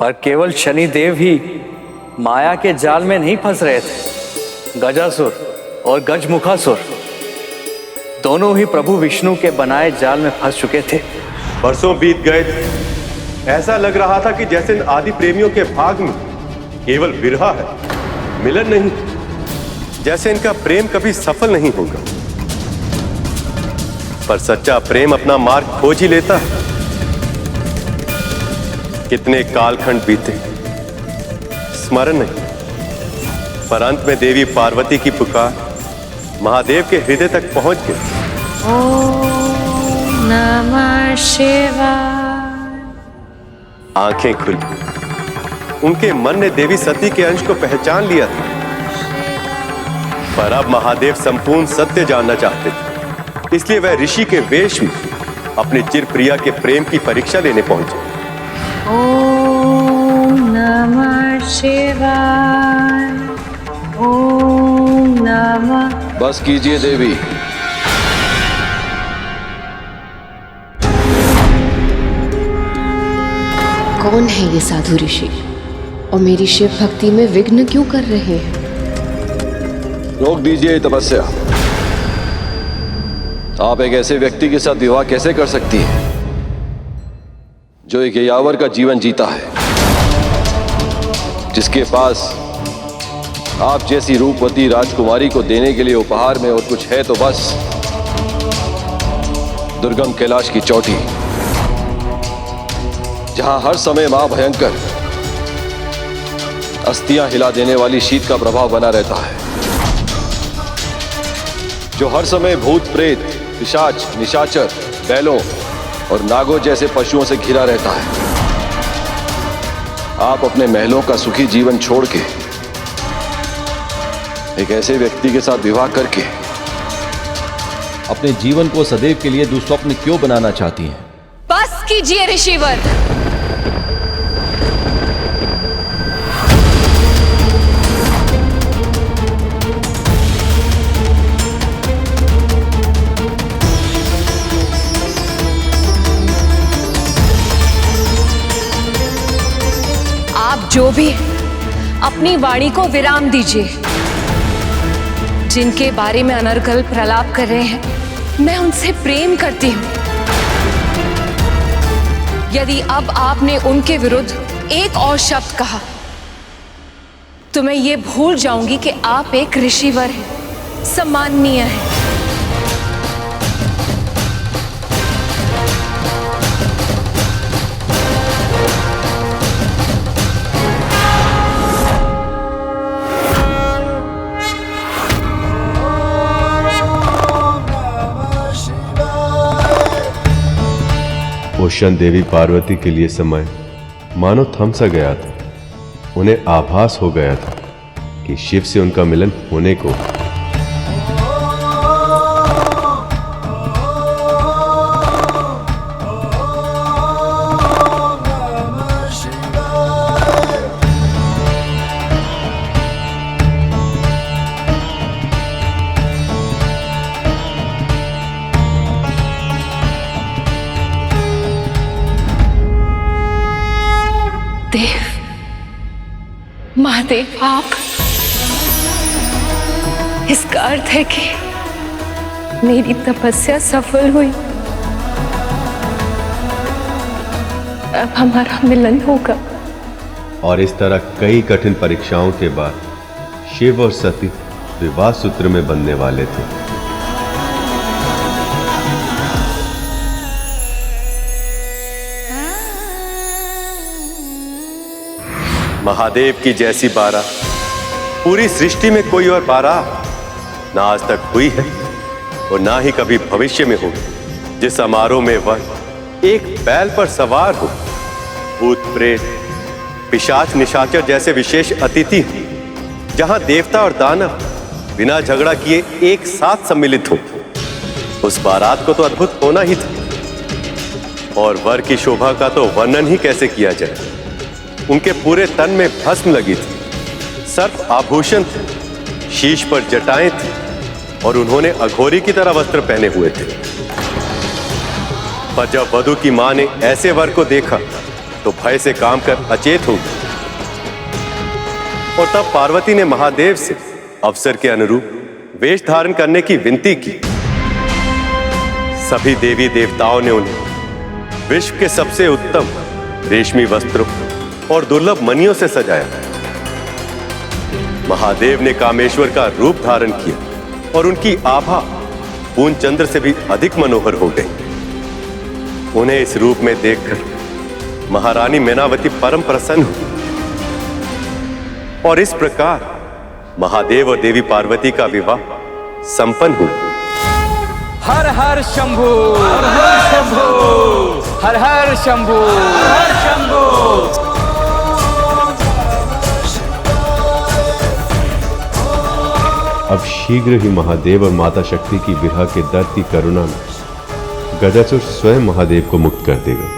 पर केवल शनिदेव ही माया के जाल में नहीं फंस रहे थे। गजासुर और गजमुखासुर दोनों ही प्रभु विष्णु के बनाए जाल में फंस चुके थे। बरसों बीत गए थे, ऐसा लग रहा था कि जैसे इन आदि प्रेमियों के भाग में केवल विरह है, मिलन नहीं, जैसे इनका प्रेम कभी सफल नहीं होगा। पर सच्चा प्रेम अपना मार्ग खोज ही लेता है। कितने कालखंड बीते, स्मरण नहीं, पर अंत में देवी पार्वती की पुकार महादेव के हृदय तक पहुंच गई। ओम नमः शिवाय। आंखें खुली, उनके मन ने देवी सती के अंश को पहचान लिया था। पर अब महादेव संपूर्ण सत्य जानना चाहते थे, इसलिए वह ऋषि के वेश में अपने चिर प्रिया के प्रेम की परीक्षा लेने पहुंचे। ओम नमः शिवाय। ओम नमः। बस कीजिए देवी। कौन है ये साधु ऋषि और मेरी शिव भक्ति में विघ्न क्यों कर रहे हैं? रोक दीजिए तपस्या। आप एक ऐसे व्यक्ति के साथ विवाह कैसे कर सकती हैं जो एक यायावर का जीवन जीता है, जिसके पास आप जैसी रूपवती राजकुमारी को देने के लिए उपहार में और कुछ है तो बस दुर्गम कैलाश की चोटी, जहां हर समय मां भयंकर अस्थियां हिला देने वाली शीत का प्रभाव बना रहता है, जो हर समय भूत प्रेत, पिशाच, निशाचर, बैलों और नागों जैसे पशुओं से घिरा रहता है। आप अपने महलों का सुखी जीवन छोड़ के एक ऐसे व्यक्ति के साथ विवाह करके अपने जीवन को सदैव के लिए दुस्वप्न क्यों बनाना चाहती हैं? बस कीजिए ऋषिवर। आप जो भी अपनी वाणी को विराम दीजिए। जिनके बारे में अनर्गल प्रलाप कर रहे हैं, मैं उनसे प्रेम करती हूं। यदि अब आपने उनके विरुद्ध एक और शब्द कहा तो मैं ये भूल जाऊंगी कि आप एक ऋषिवर हैं, सम्माननीय हैं। उस क्षण देवी पार्वती के लिए समय मानो थम सा गया था। उन्हें आभास हो गया था कि शिव से उनका मिलन होने को। महादेव, आप, इसका अर्थ है कि मेरी तपस्या सफल हुई। अब हमारा मिलन होगा। और इस तरह कई कठिन परीक्षाओं के बाद शिव और सती विवाह सूत्र में बंधने वाले थे। महादेव की जैसी बारात पूरी सृष्टि में कोई और बारात ना आज तक हुई है और ना ही कभी भविष्य में होगी, जिस समारोह में वह एक बैल पर सवार हो, भूत प्रेत, पिशाच, निशाचर जैसे विशेष अतिथि हो, जहां देवता और दानव बिना झगड़ा किए एक साथ सम्मिलित हो। उस बारात को तो अद्भुत होना ही था। और वर की शोभा का तो वर्णन ही कैसे किया जाए। उनके पूरे तन में भस्म लगी थी, सर्प आभूषण थे, शीश पर जटाएं थी और उन्होंने अघोरी की तरह वस्त्र पहने हुए थे। पर जब वधू की मां ने ऐसे वर को देखा तो भय से काम कर अचेत होगी। और तब पार्वती ने महादेव से अवसर के अनुरूप वेश धारण करने की विनती की। सभी देवी देवताओं ने उन्हें विश्व के सबसे उत्तम रेशमी वस्त्रों और दुर्लभ मणियों से सजाया। महादेव ने कामेश्वर का रूप धारण किया और उनकी आभा पूर्ण चंद्र से भी अधिक मनोहर हो गई। उन्हें इस रूप में देखकर महारानी मैनावती परम प्रसन्न हुई और इस प्रकार महादेव और देवी पार्वती का विवाह संपन्न हुआ। हर हर शंभू, हर हर शंभू, हर हर शंभू, हर हर शंभू। अब शीघ्र ही महादेव और माता शक्ति की विरह के दर्द की करुणा में गजासुर स्वयं महादेव को मुक्त कर देगा।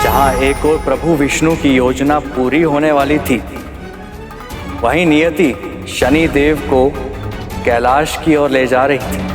जहां एक और प्रभु विष्णु की योजना पूरी होने वाली थी, वहीं नियति शनि देव को कैलाश की ओर ले जा रही थी।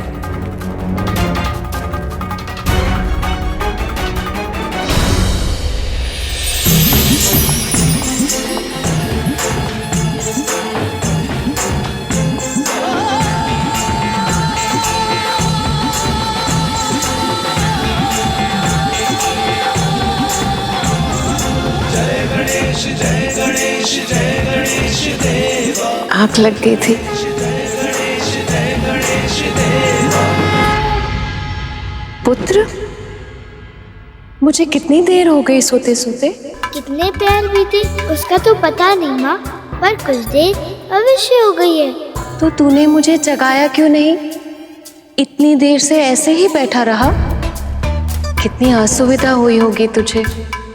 आंख लग गई थी। पुत्र, मुझे कितनी देर हो गई सोते सोते? कितने पैर बीते उसका तो पता नहीं माँ, पर कुछ देर अवश्य हो गई है। तो तूने मुझे जगाया क्यों नहीं? इतनी देर से ऐसे ही बैठा रहा। कितनी असुविधा हुई होगी तुझे।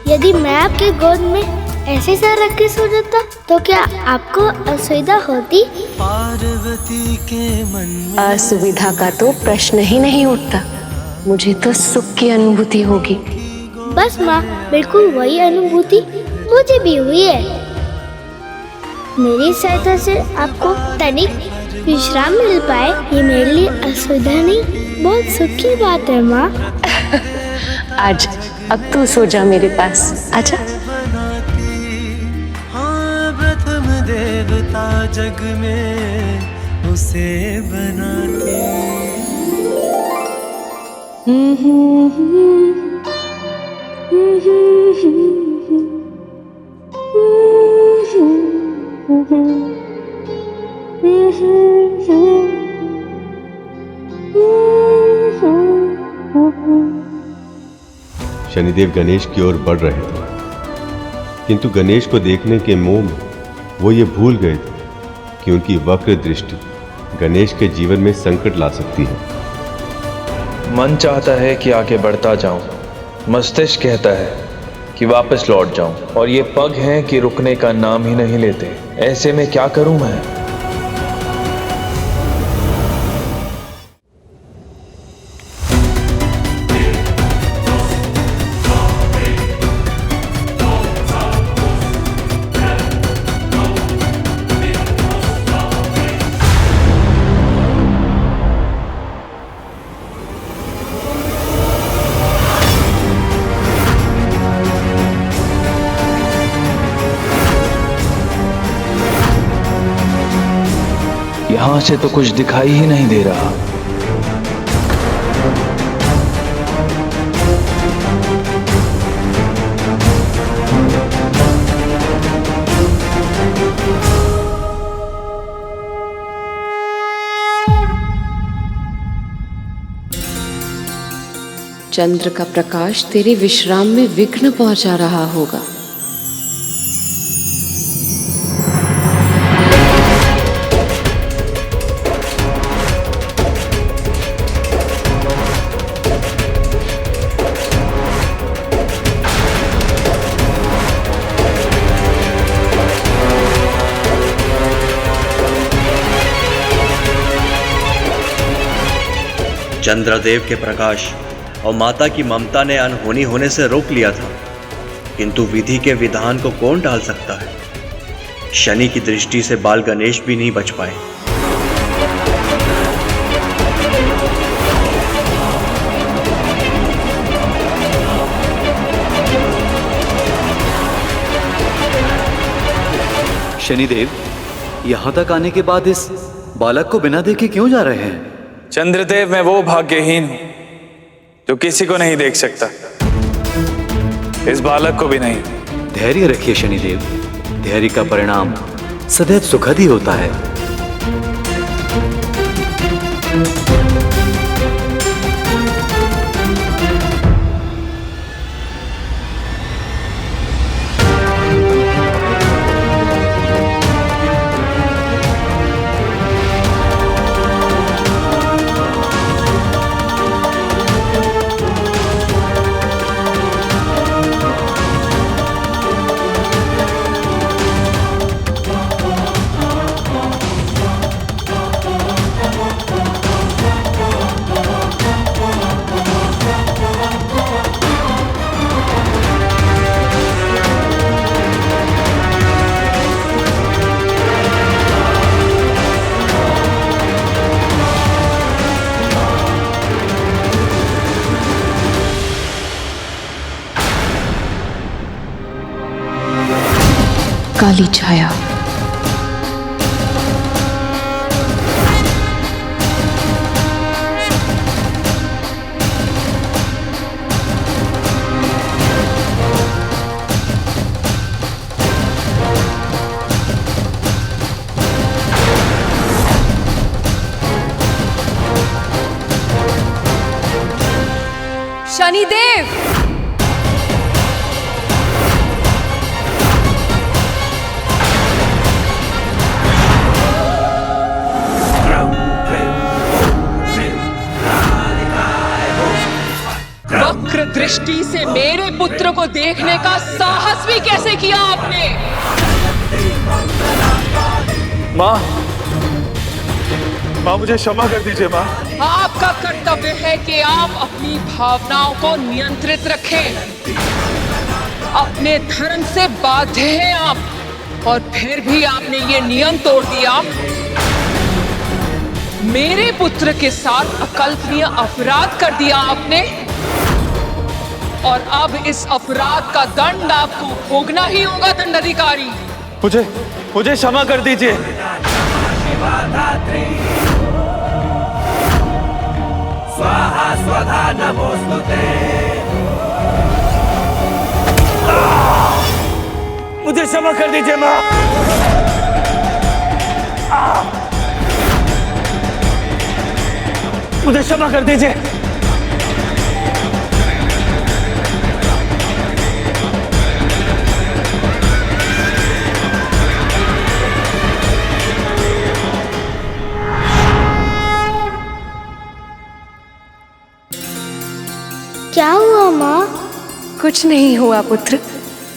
यदि मैं आपके गोद में ऐसे सर रख के सो जाता तो क्या आपको असुविधा होती? पार्वती के मन असुविधा का तो प्रश्न ही नहीं उठता। मुझे तो सुख की अनुभूति होगी। बस माँ, बिल्कुल वही अनुभूति मुझे भी हुई है। मेरी सहायता से आपको तनिक विश्राम मिल पाए, ये मेरे लिए असुविधा नहीं, बहुत सुख की बात है माँ। आज अब तू सो जा मेरे पास, आजा। हाँ, प्रथम देवता जग में उसे बनाती। शनिदेव गणेश की ओर बढ़ रहे थे, किंतु गणेश को देखने के मोह में वो ये भूल गए थे कि उनकी वक्र दृष्टि गणेश के जीवन में संकट ला सकती है। मन चाहता है कि आगे बढ़ता जाऊं, मस्तिष्क कहता है कि वापस लौट जाऊं, और ये पग हैं कि रुकने का नाम ही नहीं लेते। ऐसे में क्या करूं मैं? यहां से तो कुछ दिखाई ही नहीं दे रहा। चंद्र का प्रकाश तेरे विश्राम में विघ्न पहुंचा रहा होगा। चंद्रदेव के प्रकाश और माता की ममता ने अनहोनी होने से रोक लिया था, किंतु विधि के विधान को कौन टाल सकता है? शनि की दृष्टि से बाल गणेश भी नहीं बच पाए। शनिदेव, यहाँ तक आने के बाद इस बालक को बिना देखे क्यों जा रहे हैं? चंद्रदेव, मैं वो भाग्यहीन हूं जो किसी को नहीं देख सकता, इस बालक को भी नहीं। धैर्य रखिए शनिदेव, धैर्य का परिणाम सदैव सुखद ही होता है। काली छाया। शनिदेव, वक्र दृष्टि से मेरे पुत्र को देखने का साहस भी कैसे किया आपने? माँ, माँ मुझे क्षमा कर दीजिए माँ। आपका कर्तव्य है कि आप अपनी भावनाओं को नियंत्रित रखें। अपने धर्म से बाध्य हैं आप, और फिर भी आपने ये नियम तोड़ दिया। मेरे पुत्र के साथ अकल्पनीय अपराध कर दिया आपने, और अब इस अपराध का दंड आपको भोगना ही होगा दंडाधिकारी। मुझे क्षमा कर दीजिए। स्वाहा स्वधा नमोस्तुते। मुझे क्षमा कर दीजिए माँ। मुझे क्षमा कर दीजिए। क्या हुआ माँ? कुछ नहीं हुआ पुत्र,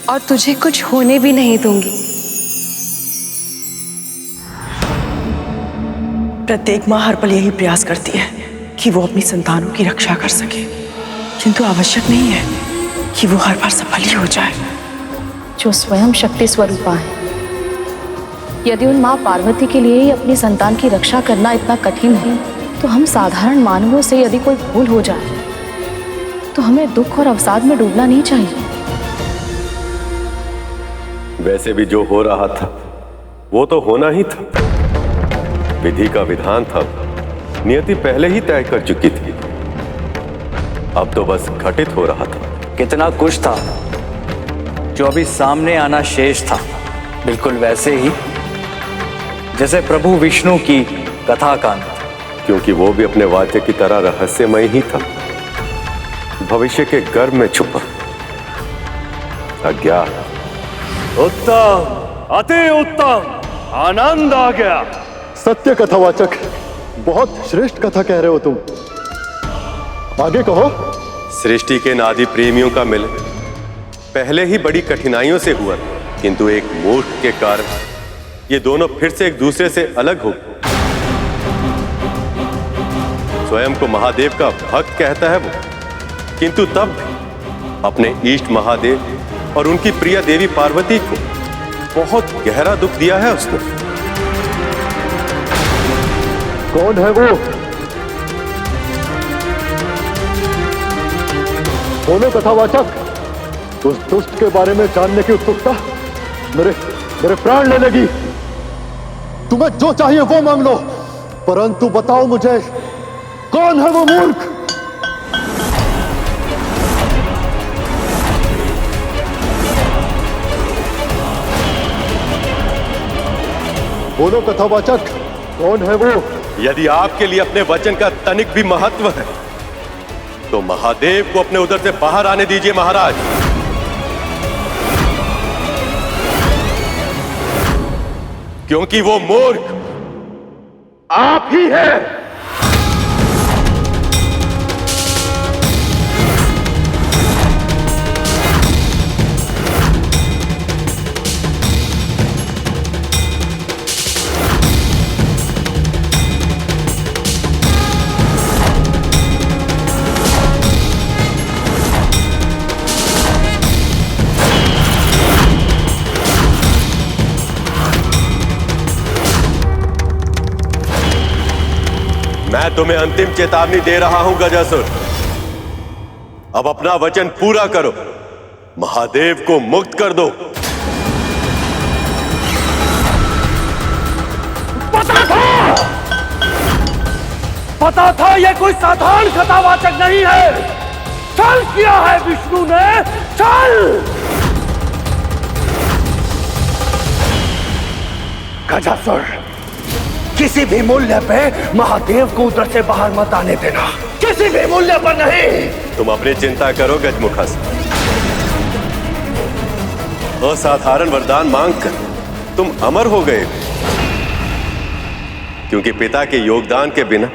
और तुझे कुछ होने भी नहीं दूंगी। प्रत्येक माँ हर पल यही प्रयास करती है कि वो अपनी संतानों की रक्षा कर सके, किंतु आवश्यक नहीं है कि वो हर बार सफल ही हो जाए। जो स्वयं शक्ति स्वरूपा है, यदि उन माँ पार्वती के लिए ही अपनी संतान की रक्षा करना इतना कठिन है, तो हम साधारण मानवों से यदि कोई भूल हो जाए तो हमें दुख और अवसाद में डूबना नहीं चाहिए। वैसे भी जो हो रहा था वो तो होना ही था। विधि का विधान था, नियति पहले ही तय कर चुकी थी। अब तो बस घटित हो रहा था। कितना कुछ था जो अभी सामने आना शेष था, बिल्कुल वैसे ही जैसे प्रभु विष्णु की कथा कांड, क्योंकि वो भी अपने वाद्य की तरह रहस्यमय ही था, भविष्य के गर्भ में छुपा। अज्ञान। उत्तम, अति उत्तम, आनंद आ गया। सत्य कथावाचक, बहुत श्रेष्ठ कथा कह रहे हो तुम। आगे कहो। सृष्टि के नादी प्रेमियों का मिलन पहले ही बड़ी कठिनाइयों से हुआ, किंतु एक मूर्ख के कारण ये दोनों फिर से एक दूसरे से अलग हो। स्वयं को महादेव का भक्त कहता है वो, किंतु तब भी अपने इष्ट महादेव और उनकी प्रिय देवी पार्वती को बहुत गहरा दुख दिया है उसने। कौन है वो? बोलो कथावाचक। उस दुष्ट के बारे में जानने की उत्सुकता मेरे प्राण ले लेगी। तुम्हें जो चाहिए वो मांग लो, परंतु बताओ मुझे कौन है वो मूर्ख? बोलो कथावाचक, कौन है वो? यदि आपके लिए अपने वचन का तनिक भी महत्व है तो महादेव को अपने उदर से बाहर आने दीजिए महाराज। क्योंकि वो मूर्ख आप ही हैं। मैं तुम्हें अंतिम चेतावनी दे रहा हूं गजासुर। अब अपना वचन पूरा करो, महादेव को मुक्त कर दो। पता था ये कोई साधारण कथावाचक नहीं है। छल किया है विष्णु ने, छल। गजासुर, किसी भी मूल्य पे महादेव को उधर से बाहर मत आने देना, किसी भी मूल्य पर नहीं। तुम अपनी चिंता करो गजमुखासुर। असाधारण वरदान मांगकर तुम अमर हो गए, क्योंकि पिता के योगदान के बिना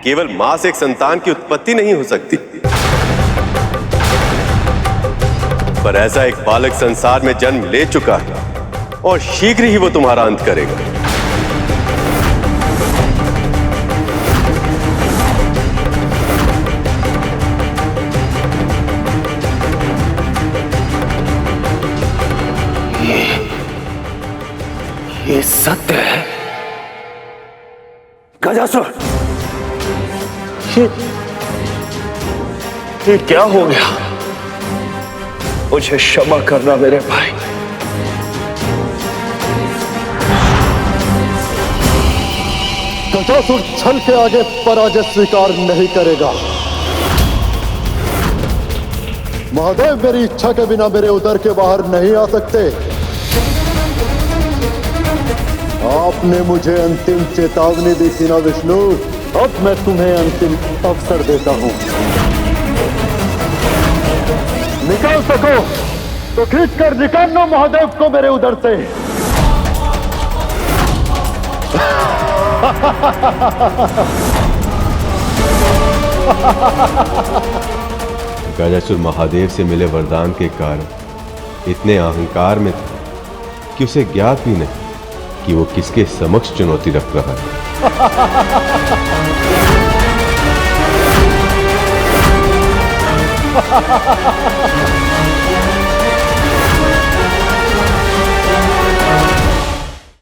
केवल मां से एक संतान की उत्पत्ति नहीं हो सकती। पर ऐसा एक बालक संसार में जन्म ले चुका है और शीघ्र ही वो तुम्हारा अंत करेगा। ये सत्य है गजासुर। ये क्या हो गया? मुझे क्षमा करना मेरे भाई। गजासुर छल के आगे पराजय स्वीकार नहीं करेगा। महादेव मेरी इच्छा के बिना मेरे उदर के बाहर नहीं आ सकते। आपने मुझे अंतिम चेतावनी दी थी ना विष्णु, अब मैं तुम्हें अंतिम अवसर देता हूं। निकाल सको तो खींच कर निकाल लो महादेव को मेरे उदर से। गजासुर महादेव से मिले वरदान के कारण इतने अहंकार में था कि उसे ज्ञात भी नहीं कि वो किसके समक्ष चुनौती रख रहा है।